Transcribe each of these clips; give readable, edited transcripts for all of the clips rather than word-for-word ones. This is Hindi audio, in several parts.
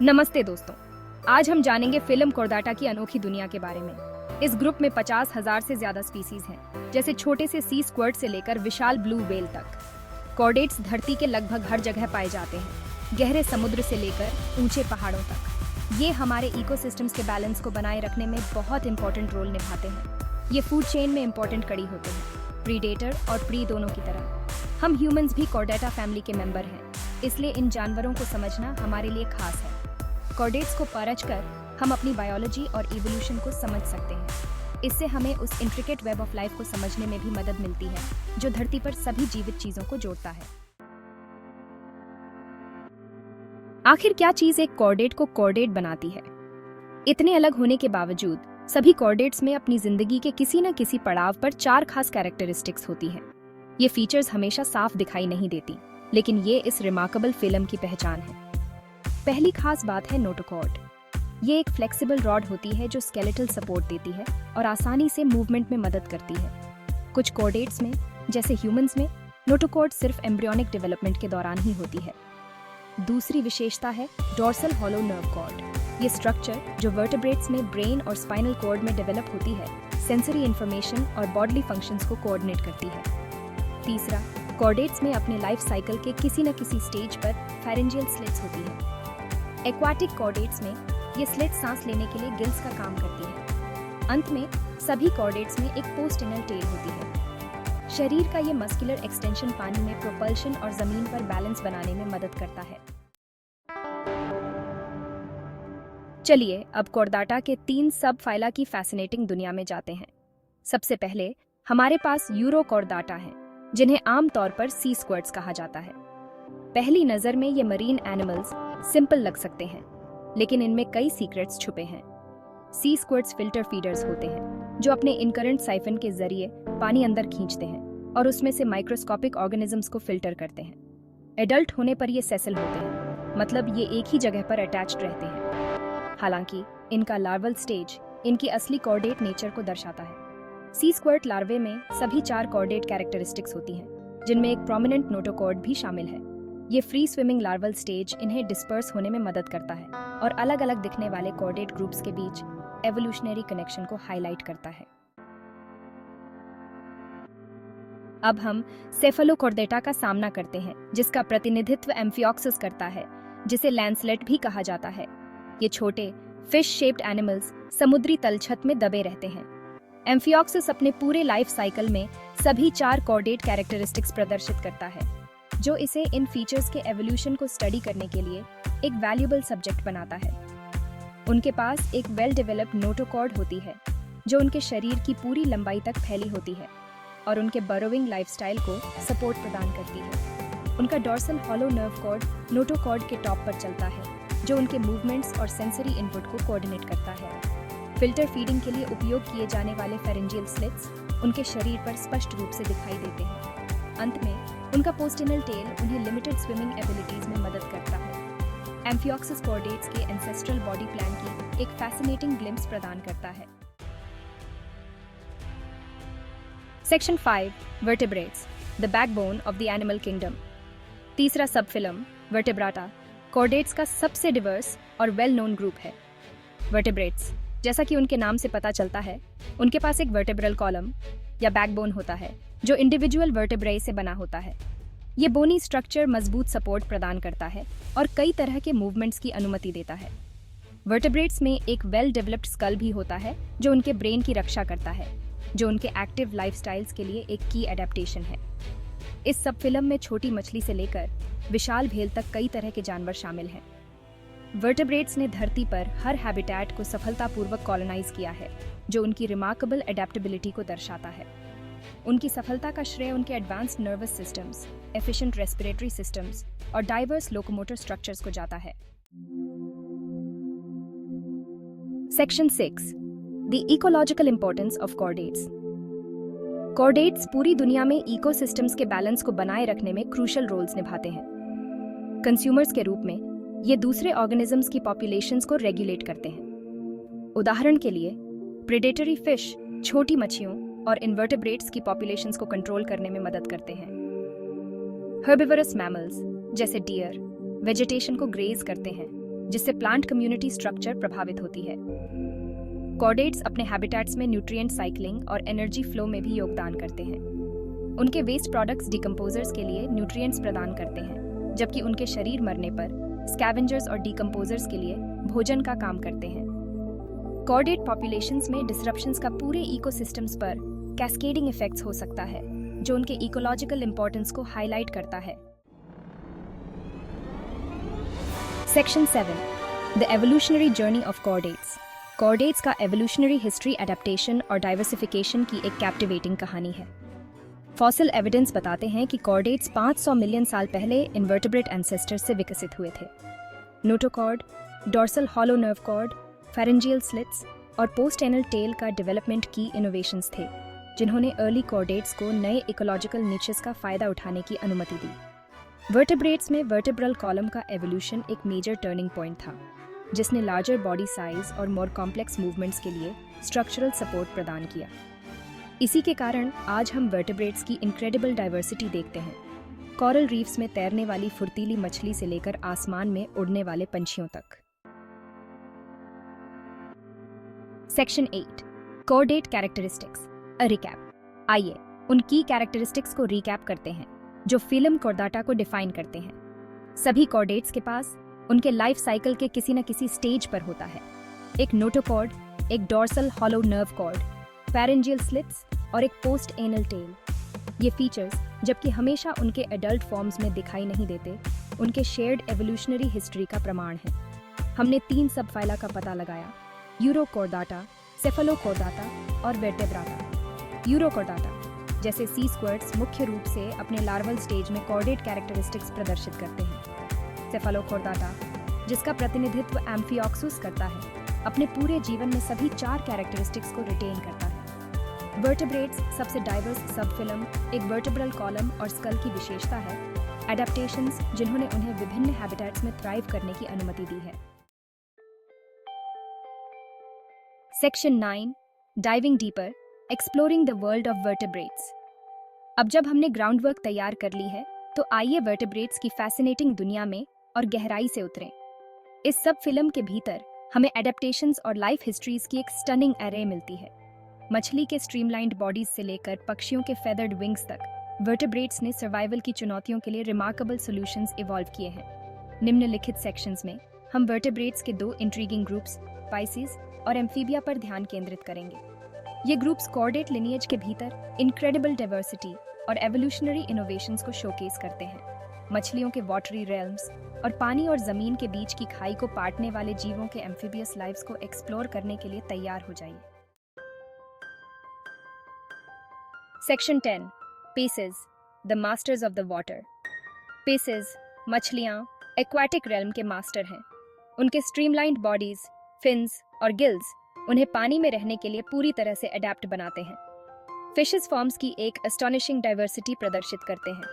नमस्ते दोस्तों, आज हम जानेंगे फिल्म कॉर्डाटा की अनोखी दुनिया के बारे में। इस ग्रुप में 50,000 से ज्यादा स्पीसीज हैं, जैसे छोटे से सी स्क्वर्ट से लेकर विशाल ब्लू व्हेल तक। कॉर्डेट्स धरती के लगभग हर जगह पाए जाते हैं, गहरे समुद्र से लेकर ऊंचे पहाड़ों तक। ये हमारे इकोसिस्टम्स के बैलेंस को बनाए रखने में बहुत इंपॉर्टेंट रोल निभाते हैं। ये फूड चेन में इंपॉर्टेंट कड़ी होते हैं, प्रीडेटर और प्री दोनों की तरह। हम ह्यूमंस भी कॉर्डेटा फैमिली के मेंबर हैं, इसलिए इन जानवरों को समझना हमारे लिए खास है। कॉर्डेट्स को परखकर हम अपनी बायोलॉजी और इवोल्यूशन को समझ सकते हैं। इससे हमें उस इंट्रिकेट वेब ऑफ लाइफ को समझने में भी मदद मिलती है, जो धरती पर सभी जीवित चीजों को जोड़ता है। आखिर क्या चीज एक कॉर्डेट को कॉर्डेट बनाती है? इतने अलग होने के बावजूद सभी कॉर्डेट्स में अपनी जिंदगी के किसी न किसी पड़ाव पर 4 खास कैरेक्टरिस्टिक्स होती हैं। ये फीचर्स हमेशा साफ दिखाई नहीं देती, लेकिन ये इस रिमार्केबल फिल्म की पहचान है। पहली खास बात है नोटोकॉर्ड। ये एक फ्लेक्सिबल रॉड होती है जो स्केलेटल सपोर्ट देती है और आसानी से मूवमेंट में मदद करती है। कुछ कॉर्डेट्स में, जैसे ह्यूमंस में, नोटोकॉर्ड सिर्फ एम्ब्रियोनिक डेवलपमेंट के दौरान ही होती है। दूसरी विशेषता है डोर्सल हॉलो नर्व कॉर्ड। ये स्ट्रक्चर, जो वर्टेब्रेट्स में ब्रेन और स्पाइनल कॉर्ड में डेवलप होती है, सेंसरी इंफॉर्मेशन और बॉडली फंक्शंस को कोऑर्डिनेट करती है। तीसरा, कॉर्डेट्स में अपने लाइफ साइकिल के किसी न किसी स्टेज पर फेरेंजियल स्लिट्स होती है। एक्वाटिक कॉर्डेट्स में ये स्लिट सांस लेने के लिए गिल्स का काम करती है। अंत में सभी कॉर्डेट्स में एक पोस्टिनल टेल होती है। शरीर का ये मस्कुलर एक्सटेंशन पानी में प्रोपल्शन और जमीन पर बैलेंस बनाने में मदद करता है। चलिए अब कॉर्डाटा के 3 सब फाइला की फैसिनेटिंग दुनिया में जाते हैं। सबसे पहले हमारे पास यूरोकॉर्डाटा हैं, जिन्हें आमतौर पर सी स्क्वर्ट्स कहा जाता है। पहली नजर में ये मरीन एनिमल्स सिंपल लग सकते हैं, लेकिन इनमें कई सीक्रेट्स छुपे हैं। सी स्क्वर्ट्स फिल्टर फीडर्स होते हैं, जो अपने इनकरेंट साइफन के जरिए पानी अंदर खींचते हैं और उसमें से माइक्रोस्कोपिक ऑर्गेनिजम्स को फिल्टर करते हैं। एडल्ट होने पर ये सेसल होते हैं, मतलब ये एक ही जगह पर अटैच्ड रहते हैं। हालांकि इनका लार्वल स्टेज इनकी असली कॉर्डेट नेचर को दर्शाता है। सी स्क्वर्ट लार्वे में सभी 4 कॉर्डेट कैरेक्टरिस्टिक्स होती हैं, जिनमें एक प्रोमिनेंट नोटोकॉर्ड भी शामिल है। ये फ्री स्विमिंग लार्वल स्टेज इन्हें डिस्पर्स होने में मदद करता है और अलग अलग दिखने वाले कॉर्डेट ग्रुप्स के बीच एवोल्यूशनरी कनेक्शन को हाईलाइट करता है। अब हम सेफलोकॉर्डेटा का सामना करते हैं, जिसका प्रतिनिधित्व एम्फिऑक्सिस करता है, जिसे लैंसलेट भी कहा जाता है। ये छोटे फिश शेप्ड एनिमल्स समुद्री तलछट में दबे रहते हैं। एम्फिऑक्सिस अपने पूरे लाइफ साइकिल में सभी 4 कॉर्डेट कैरेक्टरिस्टिक्स प्रदर्शित करता है, जो इसे इन फीचर्स के एवोल्यूशन को स्टडी करने के लिए एक वैल्यूएबल सब्जेक्ट बनाता है। उनके पास एक वेल डेवलप्ड नोटोकॉर्ड होती है, जो उनके शरीर की पूरी लंबाई तक फैली होती है और उनके बरोविंग लाइफस्टाइल को सपोर्ट प्रदान करती है। उनका dorsal hollow nerve cord notochord के टॉप पर चलता है, जो उनके मूवमेंट्स और सेंसरी इनपुट को कोऑर्डिनेट करता है। फिल्टर फीडिंग के लिए उपयोग किए जाने वाले फेरेंजियल स्लिट्स उनके शरीर पर स्पष्ट रूप से दिखाई देते हैं। अंत में उनका पोस्टिनल टेल उन्हें लिमिटेड स्विमिंग एबिलिटीज में मदद करता है। एम्फिऑक्सिस कॉर्डेट्स के एंसेस्ट्रल बॉडी प्लान की एक फैसिनेटिंग ग्लिम्स प्रदान करता है। Section 5 vertebrates, the backbone of the animal kingdom. तीसरा सब फिल्म वर्टेब्राटा कॉर्डेट्स का सबसे डिवर्स और वेल नोन ग्रुप है। वर्टेब्रेट्स, जैसा कि उनके नाम से पता चलता है, उनके पास एक वर्टेब्रल कॉलम या बैकबोन होता है, जो इंडिविजुअल वर्टेब्रे से बना होता है। ये बोनी स्ट्रक्चर मजबूत सपोर्ट प्रदान करता है और कई तरह के मूवमेंट्स की अनुमति देता है। वर्टेब्रेट्स में एक वेल डेवलप्ड स्कल भी होता है, जो उनके ब्रेन की रक्षा करता है, जो उनके एक्टिव लाइफस्टाइल्स के लिए एक की एडेप्टेशन है। इस सब फिल्म में छोटी मछली से लेकर विशाल भेल तक कई तरह के जानवर शामिल हैं। वर्टेब्रेट्स ने धरती पर हर हैबिटेट को सफलतापूर्वक कॉलोनाइज किया है, जो उनकी रिमार्केबल एडेप्टेबिलिटी को दर्शाता है। उनकी सफलता का श्रेय उनके advanced nervous systems, efficient respiratory systems और डाइवर्स लोकोमोटर स्ट्रक्चर्स को जाता है। Section 6 the ecological importance of chordates. Chordates पूरी दुनिया में इकोसिस्टम्स के बैलेंस को बनाए रखने में क्रूशियल रोल्स निभाते हैं। कंज्यूमर्स के रूप में ये दूसरे ऑर्गेनिजम्स की पॉपुलेशंस को रेगुलेट करते हैं। उदाहरण के लिए प्रेडेटरी फिश छोटी मछलियों और इन्वर्टेब्रेट्स की पॉपुलेशंस को कंट्रोल करने में मदद करते हैं। हर्बिवरस मैमल्स जैसे डियर वेजिटेशन को ग्रेज करते हैं, जिससे प्लांट कम्युनिटी स्ट्रक्चर प्रभावित होती है। कॉर्डेट्स अपने हैबिटेट्स में न्यूट्रिएंट साइक्लिंग और एनर्जी फ्लो में भी योगदान करते हैं। उनके वेस्ट प्रोडक्ट्स डिकम्पोजर्स के लिए न्यूट्रिएंट्स प्रदान करते हैं, जबकि उनके शरीर मरने पर स्कैवेंजर्स और डिकम्पोजर्स के लिए भोजन का काम करते हैं। कॉर्डेट पॉपुलेशंस में डिसरप्शंस का पूरे इकोसिस्टम्स पर कैस्केडिंग इफेक्ट्स हो सकता है, जो उनके इकोलॉजिकल इंपॉर्टेंस को हाईलाइट करता है। Section 7 the evolutionary journey of chordates. Chordates का एवोल्यूशनरी हिस्ट्री, एडेप्टेशन और डाइवर्सिफिकेशन की एक कैप्टिवेटिंग कहानी है। फॉसिल एविडेंस बताते हैं कि कॉर्डेट्स 500 मिलियन साल पहले इन्वर्टेब्रेट एंसेस्टर से विकसित हुए थे। Notochord, dorsal hollow nerve cord, pharyngeal slits और पोस्टेनल टेल का डेवलपमेंट की इनोवेशंस थे, जिन्होंने अर्ली कॉर्डेट्स को नए इकोलॉजिकल निचेस का फायदा उठाने की अनुमति दी। वर्टेब्रेट्स में वर्टेब्रल कॉलम का एवोल्यूशन एक मेजर टर्निंग पॉइंट था, जिसने लार्जर बॉडी साइज और मोर कॉम्प्लेक्स मूवमेंट्स के लिए स्ट्रक्चरल सपोर्ट प्रदान किया। इसी के कारण आज हम वर्टेब्रेट्स की इनक्रेडिबल डाइवर्सिटी देखते हैं, कोरल रीफ्स में तैरने वाली फुर्तीली मछली से लेकर आसमान में उड़ने वाले पंछियों तक। सेक्शन 8 कॉर्डेट कैरेक्टरिस्टिक्स अ रिकैप। आइए उन की कैरेक्टरिस्टिक्स को रिकैप करते हैं जो फिल्म कॉर्डाटा को डिफाइन करते हैं। सभी कॉर्डेट्स के पास उनके लाइफ साइकिल के किसी न किसी स्टेज पर होता है। एक नोटोकॉर्ड, एक dorsal hollow nerve cord, pharyngeal slits और एक पोस्ट एनल टेल। ये फीचर्स, जबकि हमेशा उनके एडल्ट फॉर्म्स में दिखाई नहीं देते, उनके शेयर्ड एवोल्यूशनरी हिस्ट्री का प्रमाण है। हमने 3 सब फाइला का पता लगाया: यूरोकॉर्डाटा, सेफलोकॉर्डाटा और वर्टेब्राटा। यूरोकॉर्डाटा जैसे सी स्क्वर्ट्स मुख्य रूप से अपने लार्वल स्टेज में कॉर्डेट कैरेक्टरिस्टिक्स प्रदर्शित करते हैं। सेफलोकॉर्डाटा, जिसका प्रतिनिधित्व एम्फिऑक्सुस करता है, अपने पूरे जीवन में सभी 4 कैरेक्टरिस्टिक्स को रिटेन करता है। वर्टेब्रेट्स सबसे डाइवर्स सबफिल्म, एक वर्टेब्रल कॉलम और स्कल की विशेषता है। एडेप्टेशंस, जिन्होंने उन्हें विभिन्न हैबिटेट्स में थ्राइव करने की अनुमति दी है। Section 9 diving deeper, exploring the world of vertebrates. अब जब हमने ग्राउंड वर्क तैयार कर ली है, तो आइए वर्टेब्रेट्स की फैसिनेटिंग दुनिया में और गहराई से उतरें। इस सब फिल्म के भीतर हमें एडेप्टेशंस और लाइफ हिस्ट्रीज की एक स्टनिंग एरे मिलती है। मछली के स्ट्रीमलाइंड बॉडीज से लेकर पक्षियों के फेदर्ड विंग्स तक, वर्टेब्रेट्स ने सर्वाइवल की चुनौतियों के लिए रिमार्केबल सॉल्यूशंस इवॉल्व किए हैं। निम्नलिखित सेक्शंस में हम वर्टेब्रेट्स के 2 इंट्रीगिंग ग्रुप्स, स्पाइसीज और एम्फीबिया पर ध्यान केंद्रित करेंगे। ये ग्रुप्स कॉर्डेट लिनिएज के भीतर इनक्रेडिबल डाइवर्सिटी और एवोल्यूशनरी इनोवेशंस को शोकेस करते हैं। मछलियों के वाटरी रेल्म्स और पानी और जमीन के बीच की खाई को पाटने वाले जीवों के एम्फीबियस लाइव्स को एक्सप्लोर करने के लिए तैयार हो जाइए। Section 10 Pisces, the masters of the water. Pisces मछलियां एक्वाटिक रेल्म के मास्टर हैं। उनके स्ट्रीमलाइंड बॉडीज, फिन्स और गिल्स उन्हें पानी में रहने के लिए पूरी तरह से अडेप्ट बनाते हैं। फिशेस फॉर्म्स की एक एस्टोनिशिंग डाइवर्सिटी प्रदर्शित करते हैं,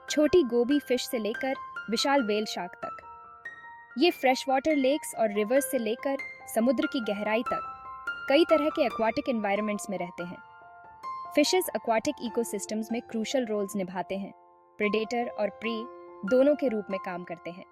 छोटी गोबी फिश से लेकर विशाल वेल शार्क तक। ये फ्रेश वाटर लेक्स और रिवर्स से लेकर समुद्र की गहराई तक कई तरह के एक्वाटिक एनवायरनमेंट्स में रहते हैं। फिशेस एक्वाटिक इकोसिस्टम्स में क्रूशल रोल्स निभाते हैं, प्रेडेटर और प्रे दोनों के रूप में काम करते हैं।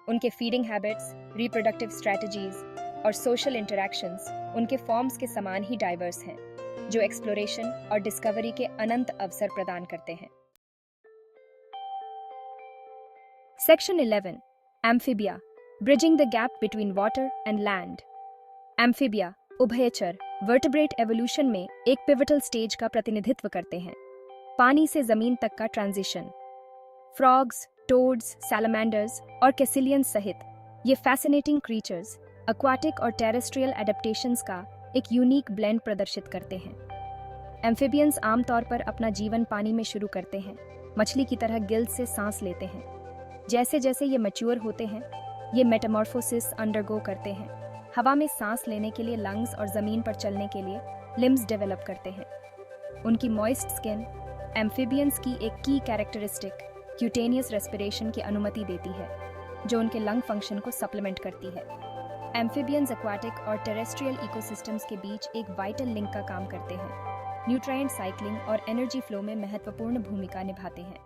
उनके फीडिंग हैबिट्स, रिप्रोडक्टिव स्ट्रैटेजीज और सोशल इंटरैक्शंस उनके फॉर्म्स के समान ही डाइवर्स हैं, जो एक्सप्लोरेशन और डिस्कवरी के अनंत अवसर प्रदान करते हैं। Section 11 amphibia, bridging the gap between water and land. Amphibia उभयचर वर्टेब्रेट एवोल्यूशन में एक पिवटल स्टेज का प्रतिनिधित्व करते हैं, पानी से जमीन तक का ट्रांजिशन। फ्रॉग्स, टोड्स, सैलमेंडर्स और कैसिलियंस सहित ये फैसिनेटिंग क्रीचर्स एक्वाटिक और टेरेस्ट्रियल एडेप्टेशंस का एक यूनिक ब्लेंड प्रदर्शित करते हैं। एम्फीबियंस आमतौर पर अपना जीवन पानी में शुरू करते हैं, मछली की तरह गिल्स से सांस लेते हैं। जैसे जैसे ये मैच्योर होते हैं, ये मेटामॉर्फोसिस अंडरगो करते हैं, हवा में सांस लेने के लिए लंग्स और जमीन पर चलने के लिए लिम्स डेवलप करते हैं। उनकी मॉइस्ट स्किन एम्फीबियंस की एक की कैरेक्टरिस्टिक क्यूटेनियस रेस्पिरेशन की अनुमति देती है, जो उनके लंग फंक्शन को सप्लीमेंट करती है। एम्फीबियंस एक्वाटिक और टेरेस्ट्रियल इकोसिस्टम्स के बीच एक वाइटल लिंक का काम करते हैं, न्यूट्रिएंट साइक्लिंग और एनर्जी फ्लो में महत्वपूर्ण भूमिका निभाते हैं।